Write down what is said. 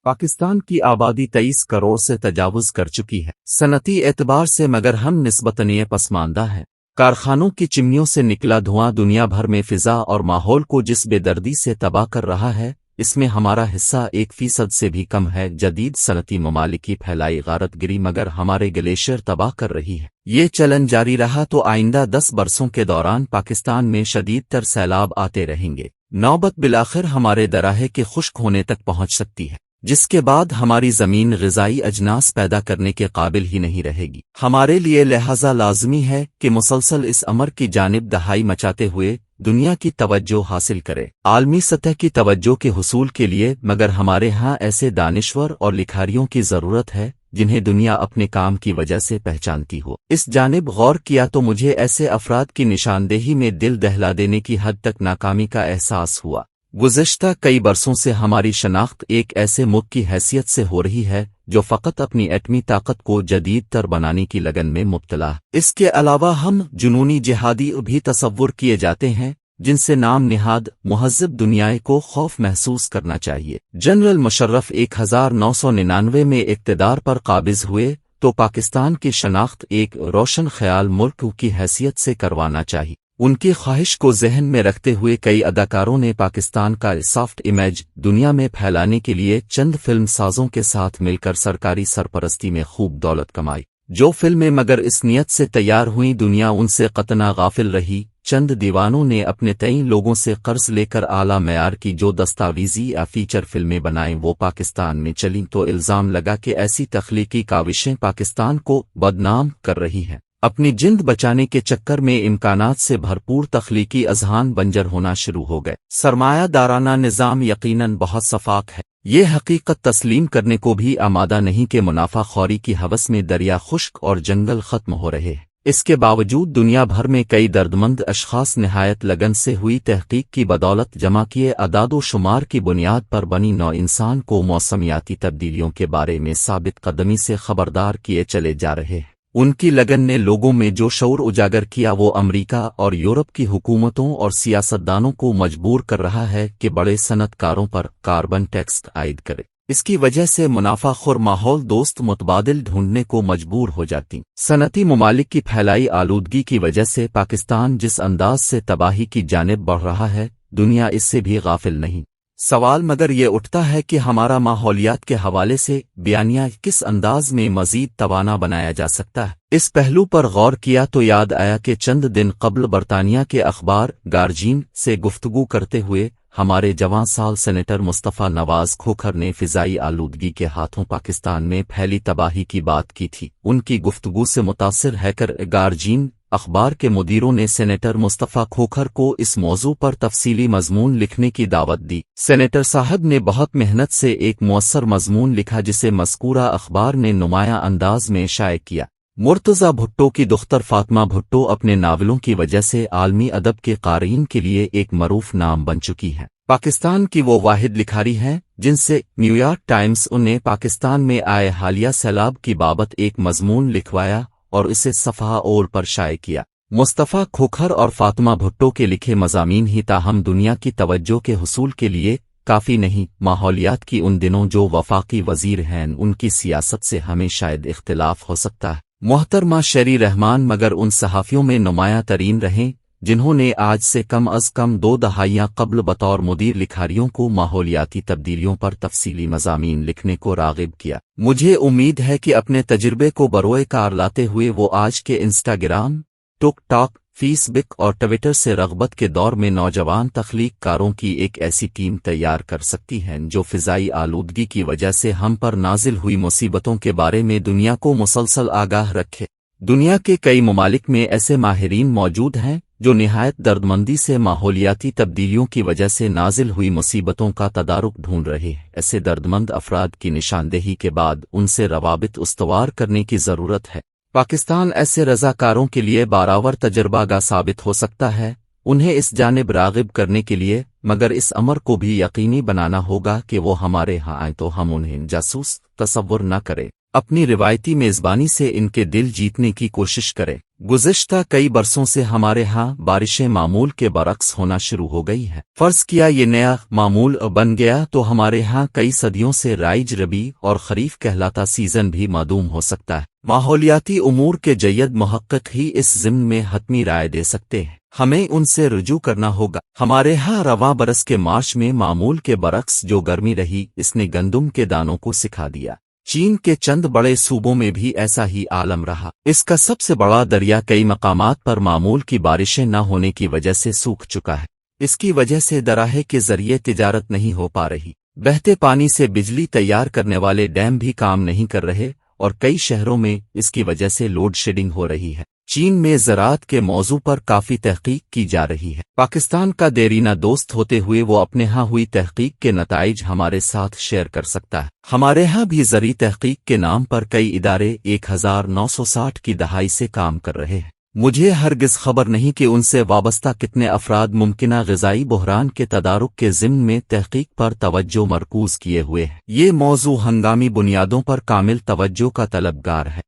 پاکستان کی آبادی 23 کروڑ سے تجاوز کر چکی ہے صنعتی اعتبار سے، مگر ہم نسبتاً پسماندہ ہیں۔ کارخانوں کی چمنیوں سے نکلا دھواں دنیا بھر میں فضا اور ماحول کو جس بے دردی سے تباہ کر رہا ہے، اس میں ہمارا حصہ 1% سے بھی کم ہے۔ جدید صنعتی ممالک کی پھیلائی غارت گری مگر ہمارے گلیشیئر تباہ کر رہی ہے۔ یہ چلن جاری رہا تو آئندہ 10 برسوں کے دوران پاکستان میں شدید تر سیلاب آتے رہیں گے۔ نوبت بالآخر ہمارے دراہے کے خشک ہونے تک پہنچ سکتی ہے، جس کے بعد ہماری زمین غذائی اجناس پیدا کرنے کے قابل ہی نہیں رہے گی۔ ہمارے لیے لہذا لازمی ہے کہ مسلسل اس امر کی جانب دہائی مچاتے ہوئے دنیا کی توجہ حاصل کرے۔ عالمی سطح کی توجہ کے حصول کے لیے مگر ہمارے ہاں ایسے دانشور اور لکھاریوں کی ضرورت ہے جنہیں دنیا اپنے کام کی وجہ سے پہچانتی ہو۔ اس جانب غور کیا تو مجھے ایسے افراد کی نشاندہی میں دل دہلا دینے کی حد تک ناکامی کا احساس ہوا۔ گزشتہ کئی برسوں سے ہماری شناخت ایک ایسے ملک کی حیثیت سے ہو رہی ہے جو فقط اپنی ایٹمی طاقت کو جدید تر بنانے کی لگن میں مبتلا ہے۔ اس کے علاوہ ہم جنونی جہادی بھی تصور کیے جاتے ہیں جن سے نام نہاد مہذب دنیائے کو خوف محسوس کرنا چاہیے۔ جنرل مشرف 1999 میں اقتدار پر قابض ہوئے تو پاکستان کی شناخت ایک روشن خیال ملک کی حیثیت سے کروانا چاہیے۔ ان کی خواہش کو ذہن میں رکھتے ہوئے کئی اداکاروں نے پاکستان کا سافٹ امیج دنیا میں پھیلانے کے لیے چند فلم سازوں کے ساتھ مل کر سرکاری سرپرستی میں خوب دولت کمائی۔ جو فلمیں مگر اس نیت سے تیار ہوئیں دنیا ان سے قطعاً غافل رہی۔ چند دیوانوں نے اپنے تئیں لوگوں سے قرض لے کر اعلیٰ معیار کی جو دستاویزی یا فیچر فلمیں بنائیں وہ پاکستان میں چلیں تو الزام لگا کہ ایسی تخلیقی کاوشیں پاکستان کو بدنام کر رہی ہیں۔ اپنی جند بچانے کے چکر میں امکانات سے بھرپور تخلیقی اذہان بنجر ہونا شروع ہو گئے۔ سرمایہ دارانہ نظام یقیناً بہت شفاف ہے، یہ حقیقت تسلیم کرنے کو بھی آمادہ نہیں کہ منافع خوری کی ہوس میں دریا خشک اور جنگل ختم ہو رہے ہیں۔ اس کے باوجود دنیا بھر میں کئی دردمند اشخاص نہایت لگن سے ہوئی تحقیق کی بدولت جمع کیے اعداد و شمار کی بنیاد پر بنی نو انسان کو موسمیاتی تبدیلیوں کے بارے میں ثابت قدمی سے خبردار کیے چلے جا رہے ہیں۔ ان کی لگن نے لوگوں میں جو شعور اجاگر کیا وہ امریکہ اور یورپ کی حکومتوں اور سیاستدانوں کو مجبور کر رہا ہے کہ بڑے صنعت کاروں پر کاربن ٹیکس عائد کرے۔ اس کی وجہ سے منافع خور ماحول دوست متبادل ڈھونڈنے کو مجبور ہو جاتی۔ صنعتی ممالک کی پھیلائی آلودگی کی وجہ سے پاکستان جس انداز سے تباہی کی جانب بڑھ رہا ہے دنیا اس سے بھی غافل نہیں۔ سوال مگر یہ اٹھتا ہے کہ ہمارا ماحولیات کے حوالے سے بیانیہ کس انداز میں مزید توانا بنایا جا سکتا ہے۔ اس پہلو پر غور کیا تو یاد آیا کہ چند دن قبل برطانیہ کے اخبار گارجین سے گفتگو کرتے ہوئے ہمارے جوان سال سینیٹر مصطفیٰ نواز کھوکھر نے فضائی آلودگی کے ہاتھوں پاکستان میں پھیلی تباہی کی بات کی تھی۔ ان کی گفتگو سے متاثر ہے کر گارجین اخبار کے مدیروں نے سینیٹر مصطفیٰ کھوکھر کو اس موضوع پر تفصیلی مضمون لکھنے کی دعوت دی۔ سینیٹر صاحب نے بہت محنت سے ایک مؤثر مضمون لکھا جسے مذکورہ اخبار نے نمایاں انداز میں شائع کیا۔ مرتضی بھٹو کی دختر فاطمہ بھٹو اپنے ناولوں کی وجہ سے عالمی ادب کے قارئین کے لیے ایک معروف نام بن چکی ہے۔ پاکستان کی وہ واحد لکھاری ہیں جن سے نیویارک ٹائمز نے پاکستان میں آئے حالیہ سیلاب کی بابت ایک مضمون لکھوایا اور اسے صفحہ اول پر شائع کیا۔ مصطفیٰ کھوکھر اور فاطمہ بھٹو کے لکھے مضامین ہی تاہم دنیا کی توجہ کے حصول کے لیے کافی نہیں۔ ماحولیات کی ان دنوں جو وفاقی وزیر ہیں ان کی سیاست سے ہمیں شاید اختلاف ہو سکتا ہے۔ محترمہ شیری رحمان مگر ان صحافیوں میں نمایاں ترین رہیں جنہوں نے آج سے کم از کم 2 دہائیاں قبل بطور مدیر لکھاریوں کو ماحولیاتی تبدیلیوں پر تفصیلی مضامین لکھنے کو راغب کیا۔ مجھے امید ہے کہ اپنے تجربے کو بروئے کار لاتے ہوئے وہ آج کے انسٹاگرام، ٹک ٹاک، فیس بک اور ٹویٹر سے رغبت کے دور میں نوجوان تخلیق کاروں کی ایک ایسی ٹیم تیار کر سکتی ہیں جو فضائی آلودگی کی وجہ سے ہم پر نازل ہوئی مصیبتوں کے بارے میں دنیا کو مسلسل آگاہ رکھے۔ دنیا کے کئی ممالک میں ایسے ماہرین موجود ہیں جو نہایت دردمندی سے ماحولیاتی تبدیلیوں کی وجہ سے نازل ہوئی مصیبتوں کا تدارک ڈھونڈ رہے ہیں۔ ایسے دردمند افراد کی نشاندہی کے بعد ان سے روابط استوار کرنے کی ضرورت ہے۔ پاکستان ایسے رضاکاروں کے لیے بارآور تجربہ گاہ ثابت ہو سکتا ہے، انہیں اس جانب راغب کرنے کے لیے، مگر اس امر کو بھی یقینی بنانا ہوگا کہ وہ ہمارے ہاں آئیں تو ہم انہیں جاسوس تصور نہ کریں۔ اپنی روایتی میزبانی سے ان کے دل جیتنے کی کوشش کرے۔ گزشتہ کئی برسوں سے ہمارے ہاں بارشیں معمول کے برعکس ہونا شروع ہو گئی ہیں۔ فرض کیا یہ نیا معمول بن گیا تو ہمارے ہاں کئی صدیوں سے رائج ربی اور خریف کہلاتا سیزن بھی معدوم ہو سکتا ہے۔ ماحولیاتی امور کے جید محقق ہی اس ضمن میں حتمی رائے دے سکتے ہیں۔ ہمیں ان سے رجوع کرنا ہوگا۔ ہمارے ہاں رواں برس کے مارچ میں معمول کے برعکس جو گرمی رہی اس نے گندم کے دانوں کو سکھا دیا۔ چین کے چند بڑے صوبوں میں بھی ایسا ہی عالم رہا۔ اس کا سب سے بڑا دریا کئی مقامات پر معمول کی بارشیں نہ ہونے کی وجہ سے سوکھ چکا ہے۔ اس کی وجہ سے دراہے کے ذریعے تجارت نہیں ہو پا رہی۔ بہتے پانی سے بجلی تیار کرنے والے ڈیم بھی کام نہیں کر رہے اور کئی شہروں میں اس کی وجہ سے لوڈ شیڈنگ ہو رہی ہے۔ چین میں زراعت کے موضوع پر کافی تحقیق کی جا رہی ہے۔ پاکستان کا دیرینہ دوست ہوتے ہوئے وہ اپنے ہاں ہوئی تحقیق کے نتائج ہمارے ساتھ شیئر کر سکتا ہے۔ ہمارے ہاں بھی زرعی تحقیق کے نام پر کئی ادارے 1960 کی دہائی سے کام کر رہے ہیں۔ مجھے ہرگز خبر نہیں کہ ان سے وابستہ کتنے افراد ممکنہ غذائی بحران کے تدارک کے ضمن میں تحقیق پر توجہ مرکوز کیے ہوئے ہیں۔ یہ موضوع ہنگامی بنیادوں پر کامل توجہ کا طلبگار ہے۔